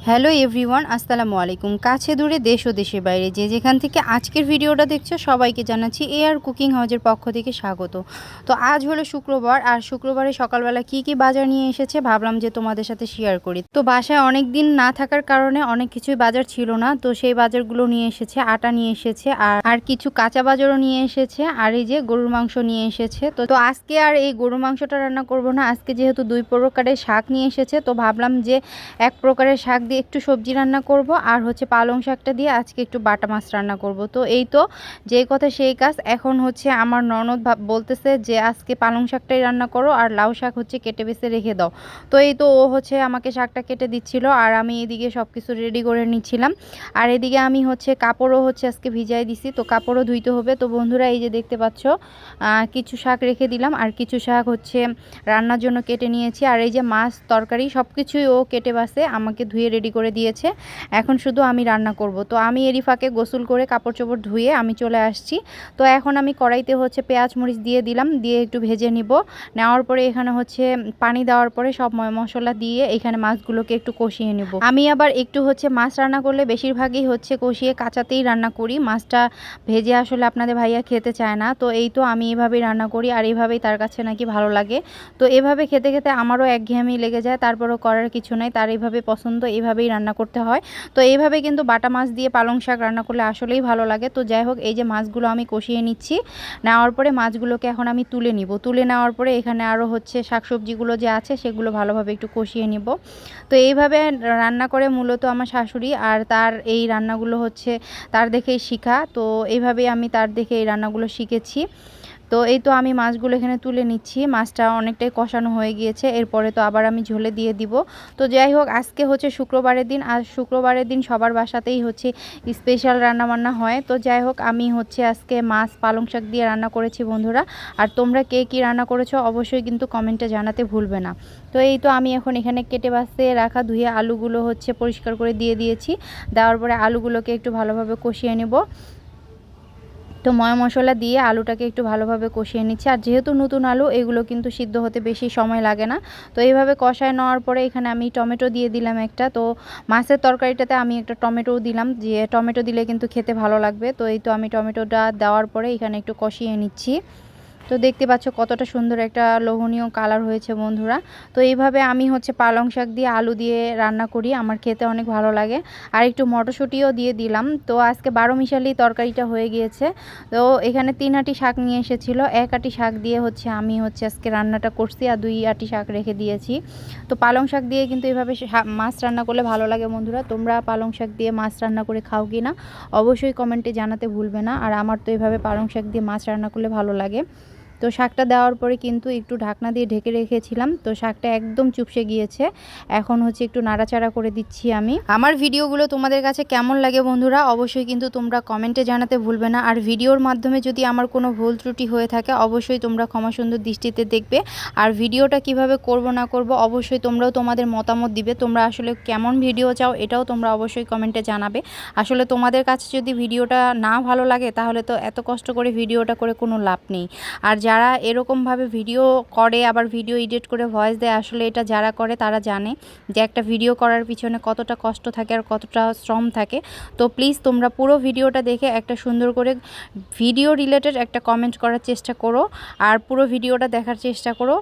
Hello everyone, আসসালামু আলাইকুম। কাছে দূরে দেশ ও দেশের বাইরে যে যেখান থেকে আজকের ভিডিওটা দেখছো সবাইকে জানাচ্ছি এআর কুকিং হাউজের পক্ষ থেকে স্বাগত। তো আজ হলো শুক্রবার, আর শুক্রবারে সকালবেলা কি বাজার নিয়ে এসেছে ভাবলাম যে তোমাদের সাথে শেয়ার করি। তো বাসায় অনেক দিন না থাকার কারণে অনেক কিছুই বাজার ছিল না, তো সেই বাজারগুলো নিয়ে এসেছে। আটা নিয়ে এসেছে, আর কিছু কাঁচা বাজারও নিয়ে এসেছে, আর এই যে গরুর মাংস নিয়ে এসেছে। তো আজকে আর এই গরুর মাংসটা রান্না করব না। আজকে যেহেতু 2 প্রকারের শাক নিয়ে এসেছে, তো ভাবলাম যে 1 প্রকারের শাক দিয়ে একটু সবজি রান্না করব, আর হচ্ছে পালং শাকটা দিয়ে আজকে একটু বাটা মাছ রান্না করব। তো এই তো যেই কথা সেই কাজ। এখন হচ্ছে আমার ননদ বলতেছে যে আজকে পালং শাকটাই রান্না করো, আর লাউ শাক হচ্ছে কেটে বেছে রেখে দাও। তো এই তো ও হচ্ছে আমাকে শাকটা কেটে দিচ্ছিল, আর আমি এদিকে সব কিছু রেডি করে নিচ্ছিলাম। আর এদিকে আমি হচ্ছে কাপড়ও হচ্ছে আজকে ভিজাই দিছি, তো কাপড়ও ধুইতে হবে। তো বন্ধুরা, এই যে দেখতে পাচ্ছ কিছু শাক রেখে দিলাম, আর কিছু শাক হচ্ছে রান্নার জন্য কেটে নিয়েছি। আর এই যে মাছ তরকারি সব কিছুই ও কেটে বাসে আমাকে ধুয়ে রেডি করে দিয়েছে। এখন শুধু আমি রান্না করব। তো আমি এরই ফাঁকে গোসল করে কাপড় চোপড় ধুয়ে আমি চলে আসছি। তো এখন আমি কড়াইতে হচ্ছে পেঁয়াজ মরিচ দিয়ে দিলাম, দিয়ে একটু ভেজে নিব। নেওয়ার পরে এখানে হচ্ছে পানি দেওয়ার পরে সব মশলা দিয়ে এখানে মাছগুলোকে একটু কষিয়ে নেব। আমি আবার একটু হচ্ছে মাছ রান্না করলে বেশিরভাগই হচ্ছে কষিয়ে কাঁচাতেই রান্না করি। মাছটা ভেজে আসলে আপনাদের ভাইয়া খেতে চায় না, তো এই তো আমি এভাবেই রান্না করি, আর এভাবেই তার কাছে নাকি ভালো লাগে। তো এভাবে খেতে খেতে আমারও একঘেয়েমি লেগে যায়, তারপরও করার কিছু নাই, তার এইভাবে পছন্দ, এইভাবেই রান্না করতে হয়। তো এইভাবে কিন্তু বাটা মাছ দিয়ে পালং শাক রান্না করলে আসলেই ভালো লাগে। তো যাই হোক, এই যে মাছগুলো আমি কষিয়ে নিচ্ছি। নেওয়ার পরে মাছগুলোকে এখন আমি তুলে নিব। তুলে নেওয়ার পরে এখানে আরও হচ্ছে শাকসবজিগুলো যে আছে সেগুলো ভালোভাবে একটু কষিয়ে নিব। তো এইভাবে রান্না করে মূলত আমার শাশুড়ি, আর তার এই রান্নাগুলো হচ্ছে তার দেখেই শিখা। তো এইভাবেই আমি তার দেখে এই রান্নাগুলো শিখেছি। তো এই তো আমি মাছগুলো এখানে তুলে নিচ্ছি। মাছটা অনেকটাই কষানো হয়ে গিয়েছে, এরপরে তো আবার আমি ঝোলে দিয়ে দিব। তো যাই হোক, আজকে হচ্ছে শুক্রবারের দিন, আর শুক্রবারের দিন সবার বাসাতেই হচ্ছে স্পেশাল রান্নাবান্না হয়। তো যাই হোক, আমি হচ্ছে আজকে মাছ পালং শাক দিয়ে রান্না করেছি বন্ধুরা। আর তোমরা কে কী রান্না করেছো অবশ্যই কিন্তু কমেন্টে জানাতে ভুলবে না। তো এই তো আমি এখন এখানে কেটে বাছে রাখা ধুয়ে আলুগুলো হচ্ছে পরিষ্কার করে দিয়ে দিয়েছি। দেওয়ার পরে আলুগুলোকে একটু ভালোভাবে কষিয়ে নেব। তো ময় মশলা দিয়ে আলুটাকে একটু ভালোভাবে কষিয়ে নিচ্ছি। আর যেহেতু নতুন আলু, এগুলো কিন্তু সিদ্ধ হতে বেশি সময় লাগে না। তো এইভাবে কষায় নেওয়ার পরে এখানে আমি টমেটো দিয়ে দিলাম একটা। তো মাছের তরকারিটাতে আমি একটা টমেটোও দিলাম, যে টমেটো দিলে কিন্তু খেতে ভালো লাগবে। তো এই তো আমি টমেটোটা দেওয়ার পরে এখানে একটু কষিয়ে নিচ্ছি। তো দেখতে পাচ্ছ কতটা সুন্দর একটা লোভনীয় কালার হয়েছে বন্ধুরা। তো এইভাবে আমি হচ্ছে পালং শাক দিয়ে আলু দিয়ে রান্না করি, আমার খেতে অনেক ভালো লাগে। আর একটু মটরশুঁটিও দিয়ে দিলাম। তো আজকে 12 মিশালি তরকারিটা হয়ে গিয়েছে। তো এখানে 3 আঁটি শাক নিয়ে এসেছিলো, 1 আঁটি শাক দিয়ে হচ্ছে আমি হচ্ছে আজকে রান্নাটা করছি, আর 2 আঁটি শাক রেখে দিয়েছি। তো পালং শাক দিয়ে কিন্তু এভাবে মাছ রান্না করলে ভালো লাগে বন্ধুরা। তোমরা পালং শাক দিয়ে মাছ রান্না করে খাও কি না অবশ্যই কমেন্টে জানাতে ভুলবে না। আর আমার তো এভাবে পালং শাক দিয়ে মাছ রান্না করলে ভালো লাগে। তো শাকটা দেওয়ার পরে কিন্তু একটু ঢাকনা দিয়ে ঢেকে রেখেছিলাম। তো শাকটা একদম চুপসে গিয়েছে। এখন হচ্ছে একটু নাড়াচাড়া করে দিচ্ছি আমি। আমার ভিডিওগুলো তোমাদের কাছে কেমন লাগে বন্ধুরা অবশ্যই কিন্তু তোমরা কমেন্টে জানাতে ভুলবে না। আর ভিডিওর মাধ্যমে যদি আমার কোনো ভুল ত্রুটি হয়ে থাকে অবশ্যই তোমরা ক্ষমা সুন্দর দৃষ্টিতে দেখবে। আর ভিডিওটা কিভাবে করব না করব অবশ্যই তোমরাও তোমাদের মতামত দিবে। তোমরা আসলে কেমন ভিডিও চাও এটাও তোমরা অবশ্যই কমেন্টে জানাবে। আসলে তোমাদের কাছে যদি ভিডিওটা না ভালো লাগে তাহলে তো এত কষ্ট করে ভিডিওটা করে কোনো লাভ নেই। আর যারা এরকমভাবে ভিডিও করে আবার ভিডিও এডিট করে ভয়েস দেয়, আসলে এটা যারা করে তারা জানে যে একটা ভিডিও করার পিছনে কতটা কষ্ট থাকে আর কতটা শ্রম থাকে। তো প্লিজ তোমরা পুরো ভিডিওটা দেখে একটা সুন্দর করে ভিডিও রিলেটেড একটা কমেন্ট করার চেষ্টা করো, আর পুরো ভিডিওটা দেখার চেষ্টা করো।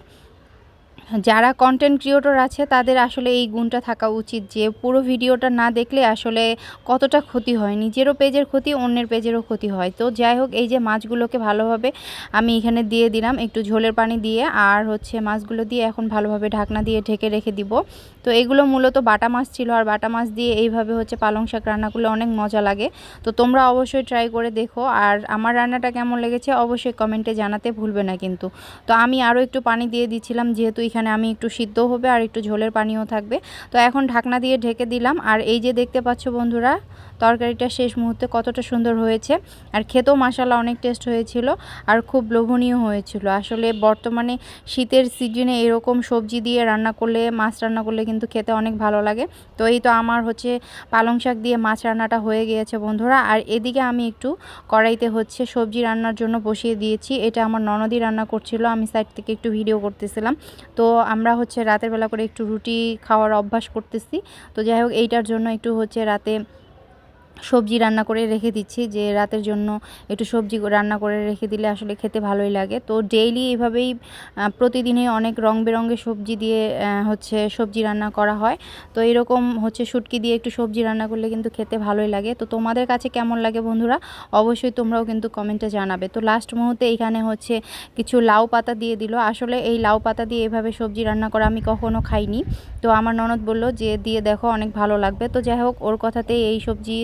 যারা কন্টেন্ট ক্রিয়েটর আছে তাদের আসলে এই গুণটা থাকা উচিত যে পুরো ভিডিওটা না দেখলে আসলে কতটা ক্ষতি হয়, নিজেরও পেজের ক্ষতি, অন্যের পেজেরও ক্ষতি হয়। তো যাই হোক, এই যে মাছগুলোকে ভালোভাবে আমি এখানে দিয়ে দিলাম একটু ঝোলের পানি দিয়ে, আর হচ্ছে মাছগুলো দিয়ে এখন ভালোভাবে ঢাকনা দিয়ে ঢেকে রেখে দিব। তো এগুলো মূলত বাটা মাছ ছিল, আর বাটা মাছ দিয়ে এইভাবে হচ্ছে পালং শাক রান্না করলে অনেক মজা লাগে। তো তোমরা অবশ্যই ট্রাই করে দেখো, আর আমার রান্নাটা কেমন লেগেছে অবশ্যই কমেন্টে জানাতে ভুলবে না কিন্তু। তো আমি আরও একটু পানি দিয়ে দিচ্ছিলাম, যেহেতু এখানে আমি একটু সিদ্ধ হবে আর একটু ঝোলের পানিও থাকবে। তো এখন ঢাকনা দিয়ে ঢেকে দিলাম। আর এই যে দেখতে পাচ্ছ বন্ধুরা, তরকারিটা শেষ মুহূর্তে কতটা সুন্দর হয়েছে, আর খেতেও মাশাআল্লাহ অনেক টেস্ট হয়েছিল, আর খুব লোভনীয় হয়েছিল। আসলে বর্তমানে শীতের সিজনে এরকম সবজি দিয়ে রান্না করলে, মাছ রান্না করলে কিন্তু খেতে অনেক ভালো লাগে। তো এই তো আমার হচ্ছে পালং শাক দিয়ে মাছ রান্নাটা হয়ে গিয়েছে বন্ধুরা। আর এদিকে আমি একটু কড়াইতে হচ্ছে সবজি রান্নার জন্য বসিয়ে দিয়েছি। এটা আমার ননদি রান্না করছিল, আমি সাইড থেকে একটু ভিডিও করতেছিলাম। তো তো আমরা হচ্ছে রাতের বেলা করে একটু রুটি খাওয়ার অভ্যাস করতেছি। তো যাই হোক এইটার জন্য একটু হচ্ছে রাতে সবজি রান্না করে রেখে দিচ্ছি, যে রাতের জন্য একটু সবজি রান্না করে রেখে দিলে আসলে খেতে ভালোই লাগে। তো ডেইলি এভাবেই প্রতিদিনই অনেক রং বেরঙের সবজি দিয়ে হচ্ছে সবজি রান্না করা হয়। তো এরকম হচ্ছে শুটকি দিয়ে একটু সবজি রান্না করলে কিন্তু খেতে ভালোই লাগে। তো তোমাদের কাছে কেমন লাগে বন্ধুরা, অবশ্যই তোমরাও কিন্তু কমেন্টে জানাবে। তো লাস্ট মুহূর্তে এইখানে হচ্ছে কিছু লাউ পাতা দিয়ে দিল। আসলে এই লাউ পাতা দিয়ে এভাবে সবজি রান্না করা আমি কখনো খাইনি। তো আমার ননদ বলল যে দিয়ে দেখো অনেক ভালো লাগবে। তো যাই হোক ওর কথাতেই এই সবজি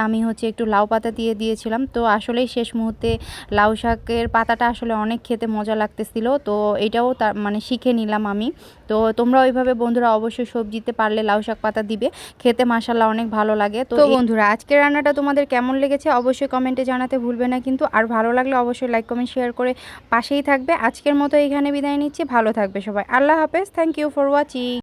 আমি হচ্ছে একটু লাউ পাতা দিয়ে দিয়েছিলাম। তো আসলেই শেষ মুহূর্তে লাউ শাকের পাতাটা আসলে অনেক খেতে মজা লাগতেছিল। তো এটাও তার মানে শিখে নিলাম আমি। তো তোমরা ওইভাবে বন্ধুরা অবশ্যই সবজিতে পারলে লাউ শাক পাতা দিবে, খেতে মাশাআল্লাহ অনেক ভালো লাগে। তো বন্ধুরা আজকের রান্নাটা তোমাদের কেমন লেগেছে অবশ্যই কমেন্টে জানাতে ভুলবে না কিন্তু। আর ভালো লাগলে অবশ্যই লাইক কমেন্ট শেয়ার করে পাশেই থাকবে। আজকের মতো এখানে বিদায় নিচ্ছি, ভালো থাকবে সবাই, আল্লাহ হাফেজ, থ্যাংক ইউ ফর ওয়াচিং।